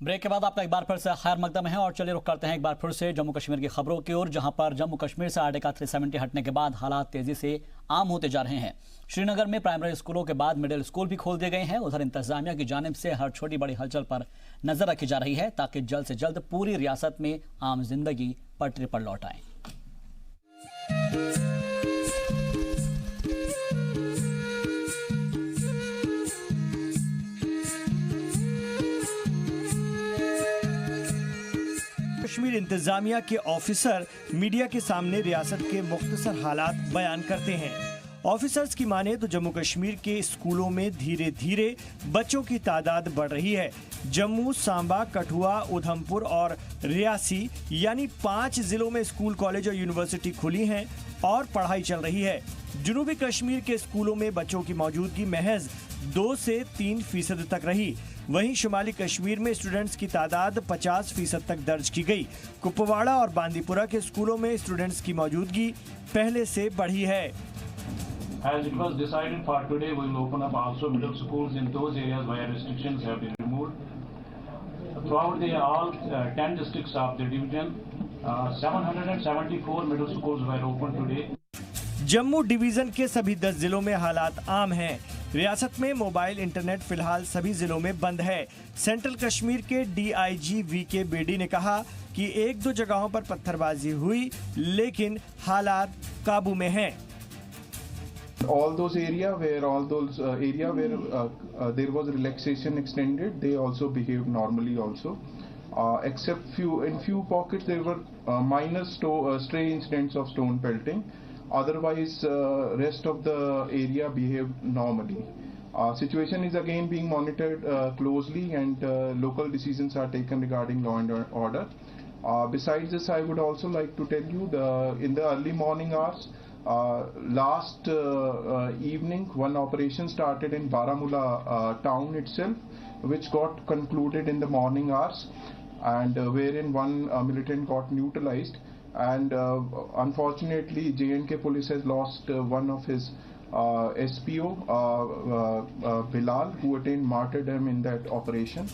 Break के बाद आपका एक बार फिर से खैर मकदम है और चलिए रुक करते हैं एक बार फिर से जम्मू कश्मीर की खबरों की ओर, जहां पर जम्मू कश्मीर से आर्टिकल 370 हटने के बाद हालात तेजी से आम होते जा रहे हैं। श्रीनगर में प्राइमरी स्कूलों के बाद मिडिल स्कूल भी खोल दिए गए हैं। उधर इंतजामिया की जानिब से हर छोटी बड़ी हलचल पर नजर रखी जा रही है ताकि जल्द से जल्द पूरी रियासत में आम जिंदगी पटरी पर लौट आए। कश्मीर इंतजामिया के ऑफिसर मीडिया के सामने रियासत के मुख्तसर हालात बयान करते हैं। ऑफिसर्स की माने तो जम्मू कश्मीर के स्कूलों में धीरे धीरे बच्चों की तादाद बढ़ रही है। जम्मू, सांबा, कठुआ, उधमपुर और रियासी यानी 5 जिलों में स्कूल, कॉलेज और यूनिवर्सिटी खुली हैं और पढ़ाई चल रही है। जनूबी कश्मीर के स्कूलों में बच्चों की मौजूदगी महज 2 से 3% तक रही। वहीं शुमाली कश्मीर में स्टूडेंट्स की तादाद 50% तक दर्ज की गई। कुपवाड़ा और बांदीपुरा के स्कूलों में स्टूडेंट्स की मौजूदगी पहले से बढ़ी है। As it was decided for today, we will open up also middle schools in those areas where restrictions have been removed. Throughout the all 10 districts of the division, 774 middle schools were opened today. Jammu division के सभी 10 जिलों में हालात आम हैं। रियासत में mobile internet फिलहाल सभी जिलों में बंद है। सेंट्रल कश्मीर के डीआईजी वीके बेडी ने कहा कि 1-2 जगहों पर पत्थरबाजी हुई, लेकिन हालात काबू में हैं। All those area where there was relaxation extended, they also behaved normally also. Except in few pockets there were minor stray incidents of stone pelting. Otherwise, rest of the area behaved normally. Situation is again being monitored closely, and local decisions are taken regarding law and order. Besides this, I would also like to tell you in the early morning hours, last evening, one operation started in Baramulla town itself, which got concluded in the morning hours, and wherein one militant got neutralized. And unfortunately, J&K police has lost one of his SPO, Bilal, who attained martyrdom in that operation.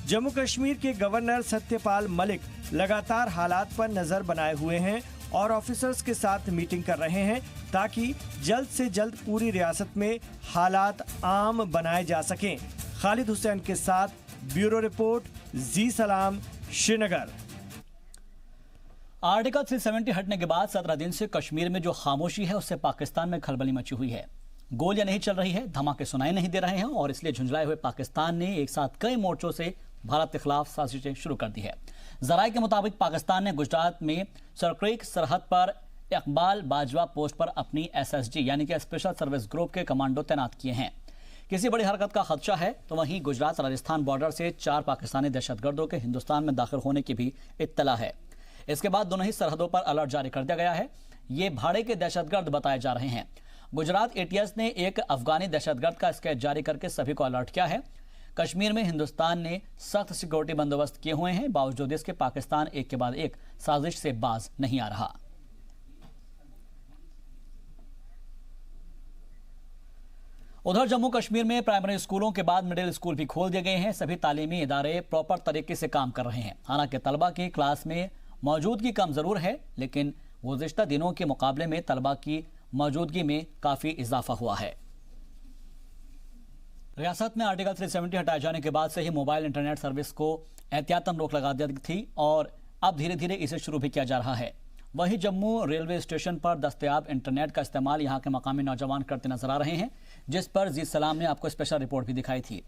Jammu Kashmir के governor Satyapal Malik लगातार हालात पर नजर बनाए हुए हैं और officers के साथ मीटिंग कर रहे हैं ताकि जल्द से जल्द पूरी रियासत में हालात आम बनाए जा सकें। खालिद हुसैन के साथ ब्यूरो रिपोर्ट, जी सलाम, श्रीनगर। आर्टिकल 370 हटने के बाद 17 दिन से कश्मीर में जो खामोशी है उससे पाकिस्तान में खलबली मची हुई है। गोलियां नहीं चल रही है, धमाके सुनाई नहीं दे रहे हैं और इसलिए झुंझलाए हुए पाकिस्तान ने एक साथ कई मोर्चों से भारत के खिलाफ साजिशें शुरू कर दी है। जराये के मुताबिक पाकिस्तान ने गुजरात में सरक्रीक सरहद पर इकबाल बाजवा पोस्ट पर अपनी SSG यानी कि स्पेशल सर्विस ग्रुप के कमांडो तैनात किए हैं। किसी बड़ी हरकत का खदशा है तो वहीं गुजरात राजस्थान बॉर्डर से 4 पाकिस्तानी दहशतगर्दों के हिंदुस्तान में दाखिल होने की भी इत्तला है। इसके बाद दोनों ही सरहदों पर अलर्ट जारी कर दिया गया है। ये भाड़े के दहशतगर्द बताए जा रहे हैं। गुजरात ATS ने एक अफगानी दहशतगर्द का स्केच जारी करके सभी को अलर्ट किया है। कश्मीर में हिंदुस्तान ने सख्त सिक्योरिटी बंदोबस्त किए हुए हैं, बावजूद इसके पाकिस्तान एक के बाद एक साजिश से बाज नहीं आ रहा। उधर जम्मू कश्मीर में प्राइमरी स्कूलों के बाद मिडिल स्कूल भी खोल दिए गए हैं। सभी तालीमी इदारे प्रॉपर तरीके से काम कर रहे हैं। हालांकि तलबा की क्लास में मौजूदगी कम जरूर है, लेकिन गुज़िश्ता दिनों के मुकाबले में तलबा की मौजूदगी में काफी इजाफा हुआ है। रियासत में आर्टिकल 370 हटाए जाने के बाद से ही मोबाइल इंटरनेट सर्विस को एहतियातन रोक लगा दी थी और अब धीरे धीरे इसे शुरू भी किया जा रहा है। वहीं जम्मू रेलवे स्टेशन पर दस्तयाब इंटरनेट का इस्तेमाल यहां के मकामी नौजवान करते नजर आ रहे हैं, जिस पर जी सलाम ने आपको स्पेशल रिपोर्ट भी दिखाई थी।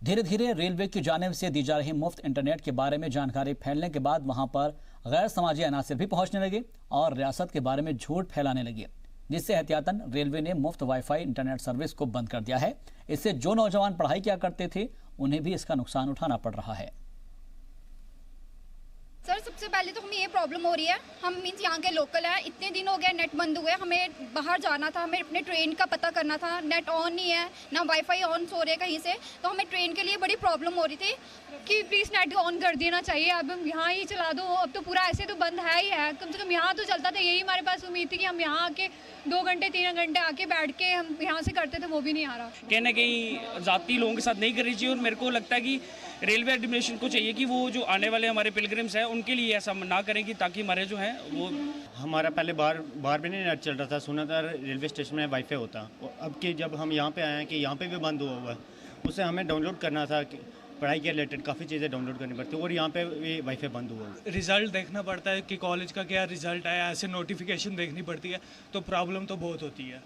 धीरे धीरे रेलवे की जानिब से दी जा रही मुफ्त इंटरनेट के बारे में जानकारी फैलने के बाद वहां पर गैर समाजी अनासिर भी पहुंचने लगे और रियासत के बारे में झूठ फैलाने लगे, जिससे एहतियातन रेलवे ने मुफ्त वाईफाई इंटरनेट सर्विस को बंद कर दिया है। इससे जो नौजवान पढ़ाई किया करते थे उन्हें भी इसका नुकसान उठाना पड़ रहा है। सर सबसे पहले तो हमें ये प्रॉब्लम हो रही है, हम मीन्स यहाँ के लोकल हैं, इतने दिन हो गए नेट बंद हुए, हमें बाहर जाना था, हमें अपने ट्रेन का पता करना था, नेट ऑन नहीं है, ना वाईफाई ऑन हो रहे कहीं से, तो हमें ट्रेन के लिए बड़ी प्रॉब्लम हो रही थी कि प्लीज़ नेट ऑन कर देना चाहिए, अब हम यहाँ ही चला दो, अब तो पूरा ऐसे तो बंद है ही है, कम से कम यहाँ तो चलता था, यही हमारे पास उम्मीद थी कि हम यहाँ आके 2 घंटे 3 घंटे आके बैठ के हम यहाँ से करते थे, वो भी नहीं आ रहा। कहीं ना कहीं जाती लोगों के साथ नहीं करनी चाहिए, और मेरे को लगता है कि रेलवे एडमिनिस्ट्रेशन को चाहिए कि वो जो आने वाले हमारे पिलग्रिम्स हैं उनके लिए ऐसा ना करें कि ताकि हमारे जो हैं वो हमारा पहले बाहर भी नहीं नेट चल रहा था, सुना था रेलवे स्टेशन में वाईफाई होता, और अब कि जब हम यहाँ पे आए हैं कि यहाँ पे भी बंद हुआ हुआ है, उससे हमें डाउनलोड करना था कि पढ़ाई के रिलेटेड काफ़ी चीज़ें डाउनलोड करनी पड़ती है, और यहाँ पे भी वाईफाई बंद हुआ है। रिज़ल्ट देखना पड़ता है कि कॉलेज का क्या रिज़ल्ट आया, ऐसे नोटिफिकेशन देखनी पड़ती है, तो प्रॉब्लम तो बहुत होती है।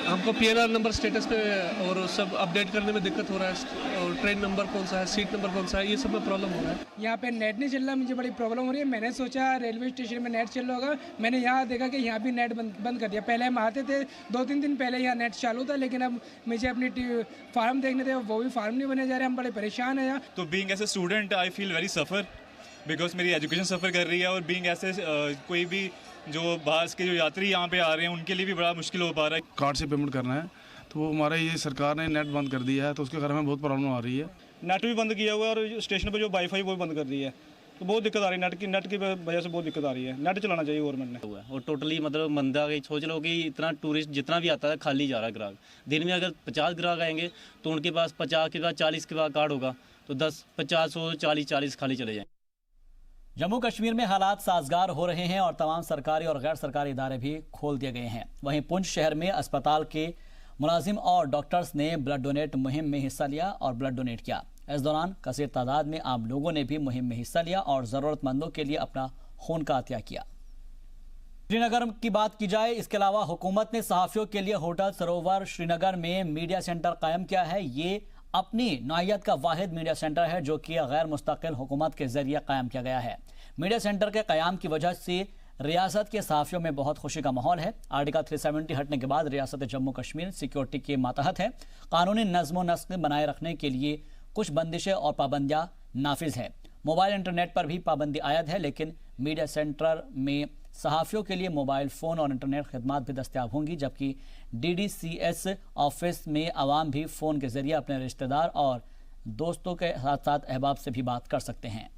हमको PNR नंबर स्टेटस पे और सब अपडेट करने में दिक्कत हो रहा है, और ट्रेन नंबर कौन सा है, सीट नंबर कौन सा है, ये सब में प्रॉब्लम हो रहा है। यहाँ पे नेट नहीं चल रहा, मुझे बड़ी प्रॉब्लम हो रही है। मैंने सोचा रेलवे स्टेशन में नेट चल रहा होगा, मैंने यहाँ देखा कि यहाँ भी नेट बंद कर दिया। पहले हम आते थे 2-3 दिन पहले यहाँ नेट चालू था, लेकिन अब मुझे अपनी फार्म देखने थे, वो भी फार्म नहीं बने जा रहे, हम बड़े परेशान हैं यहाँ। तो being as a student I feel very suffer because मेरी एजुकेशन सफ़र कर रही है, और बीइंग एज कोई भी जो बाहर के जो यात्री यहाँ पे आ रहे हैं उनके लिए भी बड़ा मुश्किल हो पा रहा है। कार्ड से पेमेंट करना है तो वो हमारा ये सरकार ने नेट बंद कर दिया है, तो उसके कारण हमें बहुत प्रॉब्लम आ रही है। नेट भी बंद किया हुआ है, और स्टेशन पर जो वाईफाई वो भी बंद कर दी है, तो बहुत दिक्कत आ रही है, नेट की वजह से बहुत दिक्कत आ रही है। नेट चलाना चाहिए गवर्नमेंट ने। और टोटली मतलब मंदा गई, सोच लो कि इतना टूरिस्ट जितना भी आता है खाली जा रहा है ग्राहक। दिन में अगर 50 ग्राहक आएंगे तो उनके पास 50 के बाद 40 के बाद कार्ड होगा, तो 10 50 40 खाली चले जाएंगे। जम्मू कश्मीर में हालात साजगार हो रहे हैं और तमाम सरकारी और गैर सरकारी इदारे भी खोल दिए गए हैं। वहीं पुंछ शहर में अस्पताल के मुलाजिम और डॉक्टर्स ने ब्लड डोनेट मुहिम में हिस्सा लिया और ब्लड डोनेट किया। इस दौरान कसीर तादाद में आम लोगों ने भी मुहिम में हिस्सा लिया और ज़रूरतमंदों के लिए अपना खून का अतिया किया। श्रीनगर की बात की जाए, इसके अलावा हुकूमत ने सहाफ़ियों के लिए होटल सरोवर श्रीनगर में मीडिया सेंटर कायम किया है। ये अपनी नौइयत का वाहिद मीडिया सेंटर है जो कि गैर मुस्तकिल हुकूमत के जरिए कायम किया गया है। मीडिया सेंटर के क़याम की वजह से रियासत के सहाफ़ियों में बहुत खुशी का माहौल है। आर्टिकल 370 हटने के बाद रियासत जम्मू कश्मीर सिक्योरिटी के मातहत है। कानूनी नज़्म नस्क़ बनाए रखने के लिए कुछ बंदिशें और पाबंदियाँ नाफिज है। मोबाइल इंटरनेट पर भी पाबंदी आयद है, लेकिन मीडिया सेंटर में सहाफ़ियों के लिए मोबाइल फ़ोन और इंटरनेट खदमात भी दस्तियाब होंगी, जबकि DDCS ऑफिस में आवाम भी फ़ोन के ज़रिए अपने रिश्तेदार और दोस्तों के साथ साथ अहबाब से भी बात कर सकते हैं।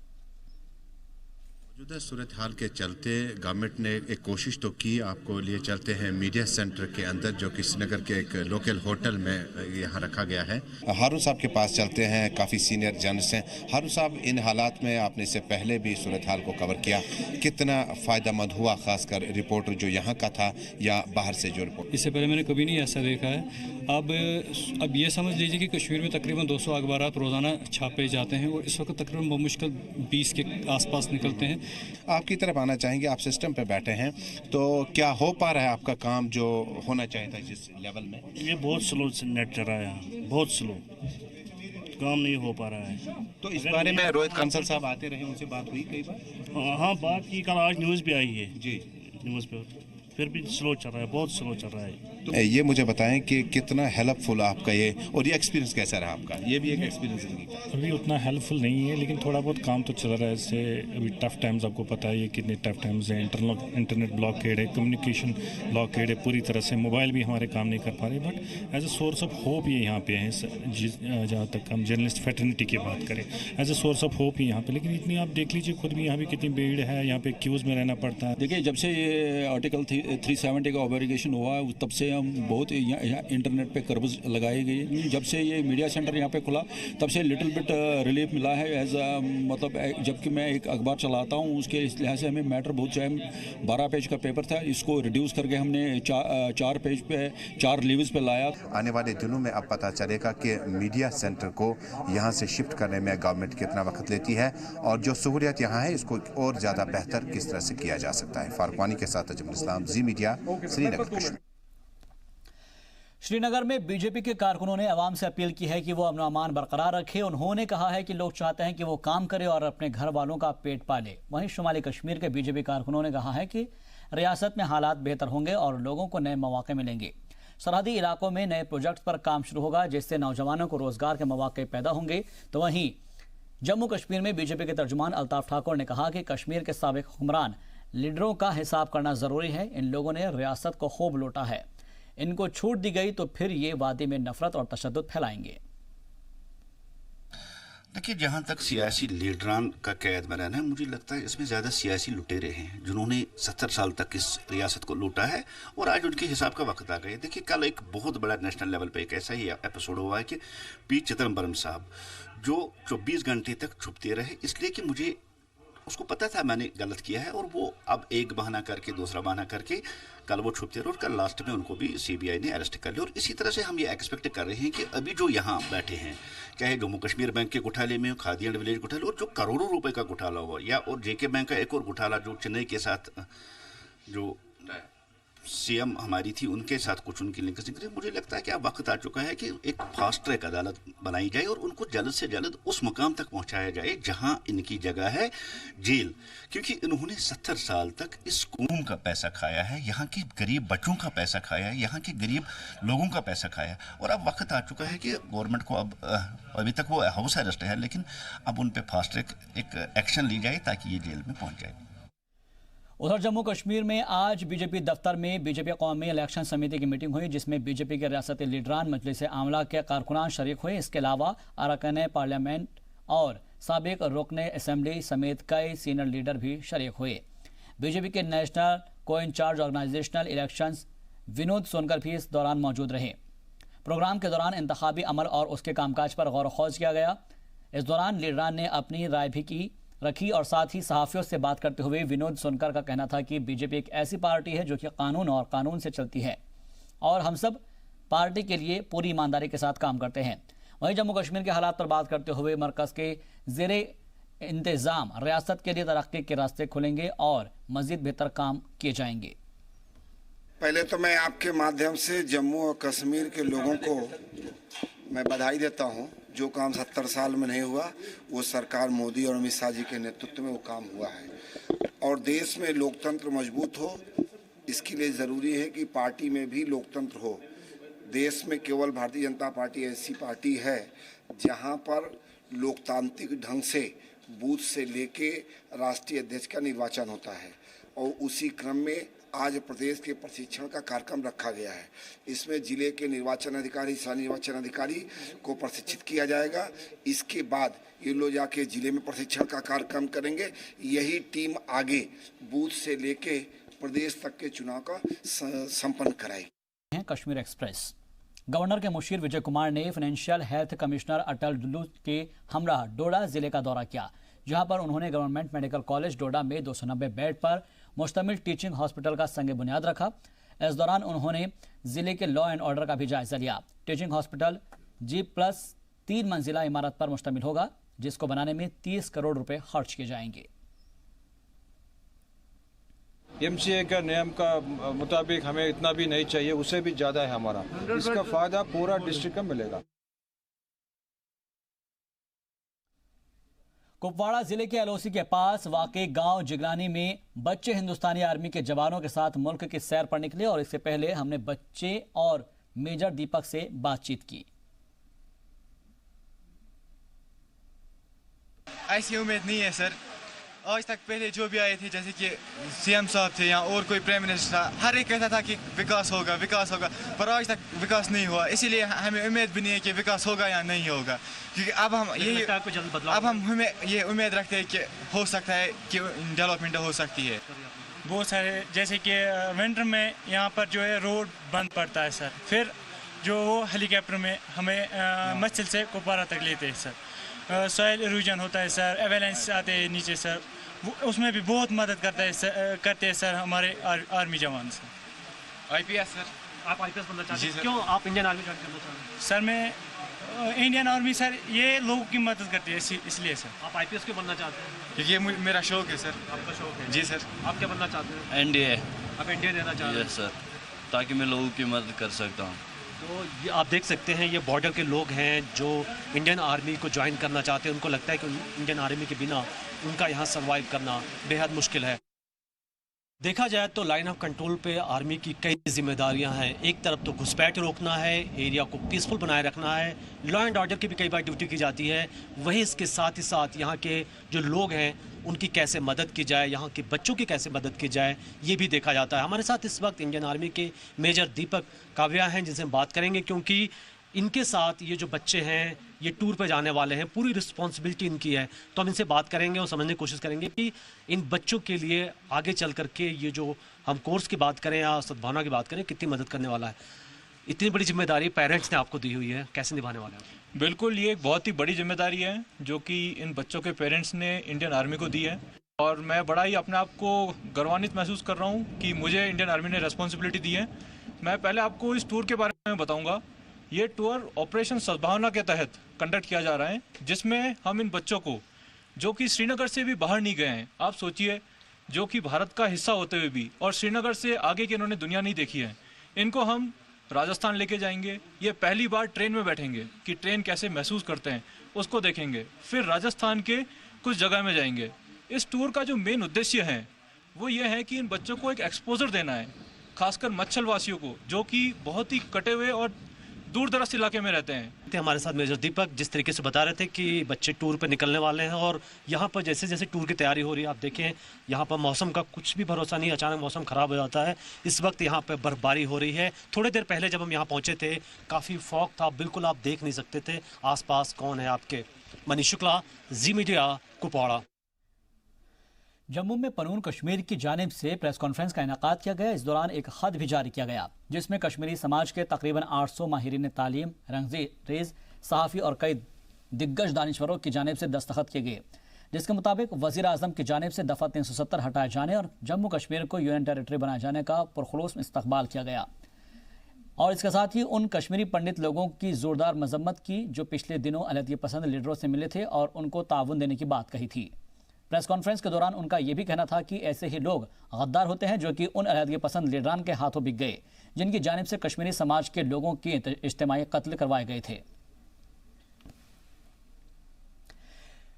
मौजूदा सूरत हाल के चलते गवर्नमेंट ने एक कोशिश तो की, आपको लिए चलते हैं मीडिया सेंटर के अंदर जो कि श्रीनगर के एक लोकल होटल में यहाँ रखा गया है। हारून साहब के पास चलते हैं, काफ़ी सीनियर जर्नलिस्ट हैं। हारून साहब, इन हालात में आपने इससे पहले भी सूरत हाल को कवर किया, कितना फ़ायदेमंद हुआ, खासकर रिपोर्टर जो यहाँ का था या बाहर से जो रिपोर्ट? इससे पहले मैंने कभी नहीं ऐसा देखा है। अब ये समझ लीजिए कि कश्मीर में तकरीबन 200 अखबारात रोज़ाना छापे जाते हैं और इस वक्त तकरीबन बमुश्किल 20 के आसपास निकलते हैं। आपकी तरफ आना चाहेंगे, आप सिस्टम पे बैठे हैं, तो क्या हो पा रहा है आपका काम जो होना चाहिए था जिस लेवल में? ये बहुत स्लो नेट चल रहा है यहाँ, बहुत स्लो, काम नहीं हो पा रहा है। तो इस बारे में रोहित कंसल साहब आते रहे, उनसे बात हुई कई बार? हाँ, बात की, कल आज न्यूज़ भी आई है जी, न्यूज़ पे, फिर भी स्लो चल रहा है, बहुत स्लो चल रहा है। तो ये मुझे बताएं कि कितना हेल्पफुल आपका ये, और ये एक्सपीरियंस कैसा रहा आपका? ये भी एक एक्सपीरियंस है। अभी उतना हेल्पफुल नहीं है, लेकिन थोड़ा बहुत काम तो चल रहा है। इससे अभी टफ टाइम्स, आपको पता है ये कितने टफ टाइम्स हैं। इंटरनेट ब्लॉकेड है, कम्युनिकेशन ब्लॉकेड है पूरी तरह से, मोबाइल भी हमारे काम नहीं कर पा रहे। But as a source of hope ये यहाँ पे हैं, जहाँ तक हम जर्नलिस्ट फ्रेटर्निटी की बात करें, as a source of hope ही यहाँ पे। लेकिन इतनी आप देख लीजिए खुद भी, यहाँ भी कितनी भीड़ है, यहाँ पे क्यूज़ में रहना पड़ता है। देखिए, जब से ये आर्टिकल 370 का ऑब्लिगेशन हुआ है, तब से हम बहुत यहाँ इंटरनेट पे कर्ब्स लगाई गई। जब से ये मीडिया सेंटर यहाँ पे खुला, तब से लिटिल बिट रिलीफ मिला है। एज मतलब जबकि मैं एक अखबार चलाता हूँ, उसके इस लिहाज से हमें मैटर बहुत चाहिए। 12 पेज का पेपर था, इसको रिड्यूस करके हमने 4 पेज पे 4 लीव्स पे लाया। आने वाले दिनों में अब पता चलेगा कि मीडिया सेंटर को यहाँ से शिफ्ट करने में गवर्नमेंट कितना वक्त लेती है, और जो सहूलियत यहाँ है इसको और ज़्यादा बेहतर किस तरह से किया जा सकता है। फारूक वानी के साथ अजमल इस्लाम, जी मीडिया, श्रीनगर, कश्मीर। श्रीनगर में बीजेपी के कारकुनों ने अवाम से अपील की है कि वो अमन अमान बरकरार रखे। उन्होंने कहा है कि लोग चाहते हैं कि वो काम करे और अपने घर वालों का पेट पाले। वहीं शुमाली कश्मीर के बीजेपी कारकुनों ने कहा है कि रियासत में हालात बेहतर होंगे और लोगों को नए मौके मिलेंगे। सरहदी इलाकों में नए प्रोजेक्ट पर काम शुरू होगा, जिससे नौजवानों को रोजगार के मौके पैदा होंगे। तो वहीं जम्मू कश्मीर में बीजेपी के तर्जुमान अल्ताफ ठाकुर ने कहा कि कश्मीर के साबिक हुक्मरान लीडरों का हिसाब करना जरूरी है। इन लोगों ने रियासत को खूब लूटा है, इनको छूट दी गई तो फिर ये वादी में नफरत और तशद्दुद फैलाएंगे। देखिए, जहाँ तक सियासी लीडरान का कैद में रहना है, मुझे लगता है इसमें ज़्यादा सियासी लुटेरे हैं जिन्होंने 70 साल तक इस रियासत को लूटा है और आज उनके हिसाब का वक्त आ गया। देखिए, कल एक बहुत बड़ा नेशनल लेवल पे एक ऐसा ही एपिसोड हुआ है कि पी चिदम्बरम साहब जो 24 घंटे तक छुपते रहे, इसलिए कि मुझे उसको पता था मैंने गलत किया है, और वो अब एक बहाना करके दूसरा बहाना करके कल वो छुपते रहे और कल लास्ट में उनको भी सीबीआई ने अरेस्ट कर लिया। और इसी तरह से हम ये एक्सपेक्ट कर रहे हैं कि अभी जो यहाँ बैठे हैं, चाहे जम्मू कश्मीर बैंक के घोटाले में हो, खादी एंड विलेज घोटाले, और जो करोड़ों रुपए का घोटाला हो, या और जेके बैंक का एक और घोटाला जो चेन्नई के साथ जो सीएम हमारी थी उनके साथ कुछ उनकी लिंक से, मुझे लगता है कि अब वक्त आ चुका है कि एक फास्ट ट्रैक अदालत बनाई जाए और उनको जल्द से जल्द उस मुकाम तक पहुंचाया जाए जहां इनकी जगह है, जेल। क्योंकि इन्होंने 70 साल तक इस कौम का पैसा खाया है, यहाँ के गरीब बच्चों का पैसा खाया है, यहाँ के गरीब लोगों का पैसा खाया है, और अब वक्त आ चुका है कि गवर्नमेंट को अब अभी तक वो हाउस अरेस्ट है, लेकिन अब उन पे फास्ट ट्रैक एक एक्शन ली जाए ताकि ये जेल में पहुंच जाए। उधर जम्मू कश्मीर में आज बीजेपी दफ्तर में बीजेपी कौमी इलेक्शन समिति की मीटिंग हुई, जिसमें बीजेपी के रियासती लीडरान, मजलिस आमला के कारकुनान शरीक हुए। इसके अलावा अरकान पार्लियामेंट और साबिक रुकने असेंबली समेत कई सीनियर लीडर भी शरीक हुए। बीजेपी के नेशनल को incharge organisational elections Vinod Sonkar भी इस दौरान मौजूद रहे। प्रोग्राम के दौरान इंतखाबी अमल और उसके कामकाज पर गौर खोज किया गया। इस दौरान लीडरान ने अपनी राय भी रखी और साथ ही सहाफियों से बात करते हुए विनोद सोनकर का कहना था कि बीजेपी एक ऐसी पार्टी है जो कि कानून और कानून से चलती है और हम सब पार्टी के लिए पूरी ईमानदारी के साथ काम करते हैं। वहीं जम्मू कश्मीर के हालात पर बात करते हुए मरकज के ज़ेरे इंतजाम रियासत के लिए तरक्की के रास्ते खुलेंगे और मजीद बेहतर काम किए जाएंगे। पहले तो मैं आपके माध्यम से जम्मू और कश्मीर के लोगों को मैं बधाई देता हूं। जो काम 70 साल में नहीं हुआ वो सरकार मोदी और अमित शाह जी के नेतृत्व में वो काम हुआ है। और देश में लोकतंत्र मजबूत हो, इसके लिए ज़रूरी है कि पार्टी में भी लोकतंत्र हो। देश में केवल भारतीय जनता पार्टी ऐसी पार्टी है जहां पर लोकतांत्रिक ढंग से बूथ से लेके राष्ट्रीय अध्यक्ष का निर्वाचन होता है, और उसी क्रम में आज प्रदेश के प्रशिक्षण का कार्यक्रम रखा गया है। इसमें जिले के निर्वाचन अधिकारी, सह निर्वाचन अधिकारी को प्रशिक्षित किया जाएगा। इसके बाद ये लोग जाके जिले में प्रशिक्षण का कार्यक्रम करेंगे। यही टीम आगे बूथ से लेके प्रदेश तक के चुनाव का संपन्न कराएगी। कश्मीर एक्सप्रेस। गवर्नर के मुशीर विजय कुमार ने फाइनेंशियल हेल्थ कमिश्नर अटल डुल्लू के हमरा डोडा जिले का दौरा किया, जहां पर उन्होंने गवर्नमेंट मेडिकल कॉलेज डोडा में 290 बेड पर मुश्तमिल टीचिंग हॉस्पिटल का संग बुनियाद रखा। इस दौरान उन्होंने जिले के लॉ एंड ऑर्डर का भी जायजा लिया। टीचिंग हॉस्पिटल G+3 मंजिला इमारत पर मुश्तमिल होगा, जिसको बनाने में 30 करोड़ रुपए खर्च किए जाएंगे। MCA का नियम का मुताबिक हमें इतना भी नहीं चाहिए, उससे भी ज़्यादा है हमारा। इसका फायदा पूरा डिस्ट्रिक्ट को मिलेगा। कुपवाड़ा जिले के एलओसी के पास वाकई गांव जिगलानी में बच्चे हिंदुस्तानी आर्मी के जवानों के साथ मुल्क की सैर पर निकले और इससे पहले हमने बच्चे और मेजर दीपक से बातचीत की। ऐसी उम्मीद नहीं है सर। आज तक पहले जो भी आए थे, जैसे कि सीएम साहब थे या और कोई प्राइम मिनिस्टर था, हर एक कहता था कि विकास होगा, पर आज तक विकास नहीं हुआ। इसीलिए हमें उम्मीद भी नहीं है कि विकास होगा या नहीं होगा, क्योंकि अब हम हमें ये उम्मीद रखते हैं कि हो सकता है कि डेवलपमेंट हो सकती है। बहुत सारे, जैसे कि विंटर में यहाँ पर जो है रोड बंद पड़ता है सर, फिर जो वो हेलीकॉप्टर में हमें मस्जिद से कुपवाड़ा तक लेते हैं सर। सॉइल इरोजन होता है सर, एवेलेंस आते हैं नीचे सर, उसमें भी बहुत मदद करते हैं सर हमारे आर्मी जवान सर। IPS sir. आप IPS बनना चाहते हैं? क्यों आप इंडियन आर्मी ज्वाइन करना चाहते हैं? सर मैं इंडियन आर्मी सर ये लोगों की मदद करती है, इसलिए सर। आप IPS क्यों बनना चाहते हैं? क्योंकि ये मेरा शौक है सर। आपका शौक है? जी सर। आप क्या बनना चाहते हैं? NDA। आप NDA देना चाहते हैं? यस सर, ताकि मैं लोगों की मदद कर सकता हूँ। तो ये आप देख सकते हैं, ये बॉर्डर के लोग हैं जो इंडियन आर्मी को ज्वाइन करना चाहते हैं। उनको लगता है कि इंडियन आर्मी के बिना उनका यहाँ सर्वाइव करना बेहद मुश्किल है। देखा जाए तो लाइन ऑफ कंट्रोल पे आर्मी की कई जिम्मेदारियां हैं। एक तरफ तो घुसपैठ रोकना है, एरिया को पीसफुल बनाए रखना है, लॉ एंड ऑर्डर की भी कई बार ड्यूटी की जाती है। वहीं इसके साथ ही साथ यहाँ के जो लोग हैं उनकी कैसे मदद की जाए, यहाँ के बच्चों की कैसे मदद की जाए, ये भी देखा जाता है। हमारे साथ इस वक्त इंडियन आर्मी के मेजर दीपक काव्या हैं, जिनसे हम बात करेंगे, क्योंकि इनके साथ ये जो बच्चे हैं ये टूर पे जाने वाले हैं, पूरी रिस्पॉन्सिबिलिटी इनकी है। तो हम इनसे बात करेंगे और समझने की कोशिश करेंगे कि इन बच्चों के लिए आगे चल करके ये जो हम कोर्स की बात करें या सद्भावना की बात करें, कितनी मदद करने वाला है। इतनी बड़ी जिम्मेदारी पेरेंट्स ने आपको दी हुई है, कैसे निभाने वाले हैं? बिल्कुल, ये एक बहुत ही बड़ी जिम्मेदारी है जो कि इन बच्चों के पेरेंट्स ने इंडियन आर्मी को दी है, और मैं बड़ा ही अपने आप को गौरवान्वित महसूस कर रहा हूँ कि मुझे इंडियन आर्मी ने रिस्पॉन्सिबिलिटी दी है। मैं पहले आपको इस टूर के बारे में बताऊँगा। ये टूर ऑपरेशन सद्भावना के तहत कंडक्ट किया जा रहा है, जिसमें हम इन बच्चों को जो कि श्रीनगर से भी बाहर नहीं गए हैं, आप सोचिए, जो कि भारत का हिस्सा होते हुए भी और श्रीनगर से आगे की इन्होंने दुनिया नहीं देखी है, इनको हम राजस्थान लेके जाएंगे। ये पहली बार ट्रेन में बैठेंगे कि ट्रेन कैसे महसूस करते हैं उसको देखेंगे। फिर राजस्थान के कुछ जगह में जाएंगे। इस टूर का जो मेन उद्देश्य है वो ये है कि इन बच्चों को एक एक्सपोजर देना है, खासकर मच्छल वासियों को, जो कि बहुत ही कटे हुए और दूर दराज इलाके में रहते हैं। हमारे साथ मेजर दीपक जिस तरीके से बता रहे थे कि बच्चे टूर पे निकलने वाले हैं, और यहाँ पर जैसे जैसे टूर की तैयारी हो रही है, आप देखें यहाँ पर मौसम का कुछ भी भरोसा नहीं, अचानक मौसम ख़राब हो जाता है। इस वक्त यहाँ पर बर्फबारी हो रही है। थोड़ी देर पहले जब हम यहाँ पहुँचे थे काफ़ी फॉग था, बिल्कुल आप देख नहीं सकते थे आसपास कौन है आपके। मनीष शुक्ला, जी मीडिया, कुपवाड़ा। जम्मू में पनून कश्मीर की जानिब से प्रेस कॉन्फ्रेंस का इनेकाद किया गया। इस दौरान एक खत भी जारी किया गया जिसमें कश्मीरी समाज के तकरीबन 800 माहिरीन तालीम, रंगरेज, सहाफ़ी और कई दिग्गज दानिश्वरों की जानिब से दस्तखत किए गए, जिसके मुताबिक वज़ीर आज़म की जानिब से दफ़ा 370 हटाए जाने और जम्मू कश्मीर को यूनियन टेरिटरी बनाए जाने का पुरखुलूस इस्तकबाल किया गया। और इसके साथ ही उन कश्मीरी पंडित लोगों की ज़ोरदार मजम्मत की जो पिछले दिनों अलहदगी पसंद लीडरों से मिले थे और उनको ताउन देने की बात कही थी। प्रेस कॉन्फ्रेंस के दौरान उनका यह भी कहना था कि ऐसे ही लोग गद्दार होते हैं जो कि उन अलहदगी पसंद लीडरान के हाथों बिक गए जिनकी जानिब से कश्मीरी समाज के लोगों के इज्तिमाई कत्ल करवाए गए थे।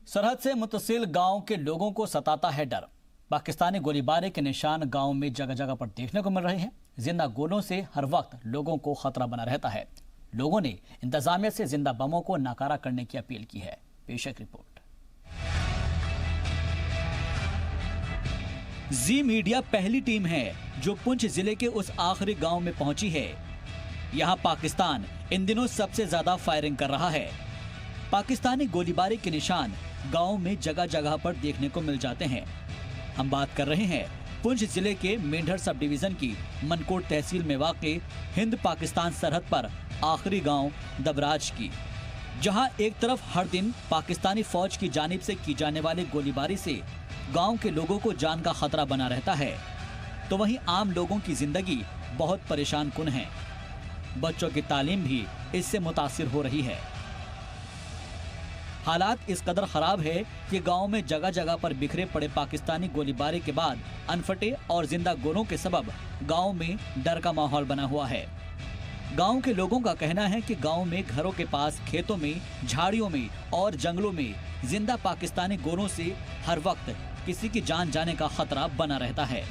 सरहद से मुतसिल गांव के लोगों को सताता है डर। पाकिस्तानी गोलीबारी के निशान गांव में जगह जगह पर देखने को मिल रहे हैं। जिंदा गोलों से हर वक्त लोगों को खतरा बना रहता है। लोगों ने इंतजामिया से जिंदा बमों को नाकारा करने की अपील की है। पेश है रिपोर्ट। जी मीडिया पहली टीम है जो पुंछ जिले के उस आखिरी गांव में पहुंची है। यहां पाकिस्तान इन दिनों सबसे ज्यादा फायरिंग कर रहा है। पाकिस्तानी गोलीबारी के निशान गांव में जगह जगह पर देखने को मिल जाते हैं। हम बात कर रहे हैं पुंछ जिले के मेंढर सब डिवीजन की मनकोट तहसील में वाक़े हिंद पाकिस्तान सरहद पर आखिरी गांव दबराज की, जहां एक तरफ हर दिन पाकिस्तानी फौज की जानिब से की जाने वाली गोलीबारी से गांव के लोगों को जान का खतरा बना रहता है, तो वहीं आम लोगों की जिंदगी बहुत परेशान कुन है। बच्चों की तालीम भी इससे मुतासिर हो रही है। हालात इस कदर खराब है कि गांव में जगह जगह पर बिखरे पड़े पाकिस्तानी गोलीबारी के बाद अनफटे और जिंदा गोलों के सबब गांव में डर का माहौल बना हुआ है। गांव के लोगों का कहना है कि गांव में घरों के पास, खेतों में, झाड़ियों में और जंगलों में जिंदा पाकिस्तानी गोलों से हर वक्त किसी की जान जाने का खतरा बना रहता है।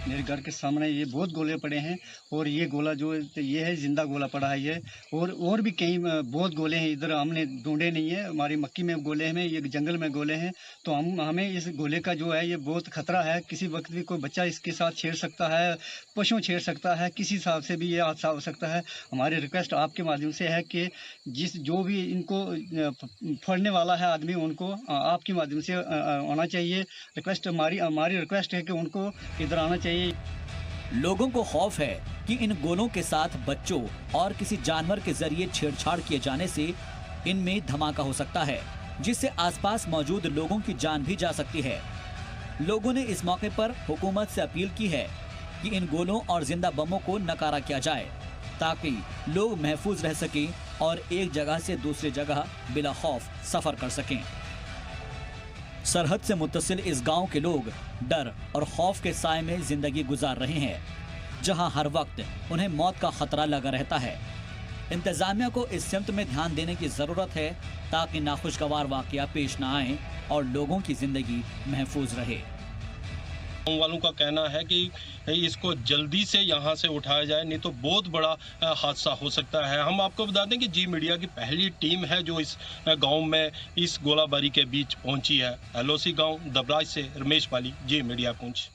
मेरे घर के सामने ये बहुत गोले पड़े हैं और ये गोला जो ये है जिंदा गोला पड़ा है ये, और भी कई बहुत गोले हैं। इधर हमने ढूंढे नहीं है, हमारी मक्की में गोले हैं, ये जंगल में गोले हैं। तो हमें इस गोले का जो है ये बहुत खतरा है। किसी वक्त भी कोई बच्चा इसके साथ छेड़ सकता है, पशु छेड़ सकता है, किसी हिसाब से भी ये हादसा हो सकता है। हमारी रिक्वेस्ट आपके माध्यम से है कि जो भी इनको फड़ने वाला है आदमी, उनको आपके माध्यम से आना चाहिए। हमारी रिक्वेस्ट है कि उनको इधर आना चाहिए। लोगों को खौफ है कि इन गोलों के साथ बच्चों और किसी जानवर के जरिए छेड़छाड़ किए जाने से इनमें धमाका हो सकता है, जिससे आसपास मौजूद लोगों की जान भी जा सकती है। लोगों ने इस मौके पर हुकूमत से अपील की है कि इन गोलों और जिंदा बमों को नकारा किया जाए ताकि लोग महफूज रह सकें और एक जगह से दूसरी जगह बिला खौफ सफर कर सकें। सरहद से मुत्तसिल इस गांव के लोग डर और खौफ के साए में जिंदगी गुजार रहे हैं, जहां हर वक्त उन्हें मौत का खतरा लगा रहता है। इंतजामिया को इस सिमत में ध्यान देने की जरूरत है ताकि नाखुशगवार वाकया पेश न आए और लोगों की जिंदगी महफूज रहे। गाँव वालों का कहना है कि इसको जल्दी से यहाँ से उठाया जाए, नहीं तो बहुत बड़ा हादसा हो सकता है। हम आपको बता दें कि जी मीडिया की पहली टीम है जो इस गांव में इस गोलाबारी के बीच पहुंची है। LOC गांव दबराज से रमेश पाली, जी मीडिया पुंछ।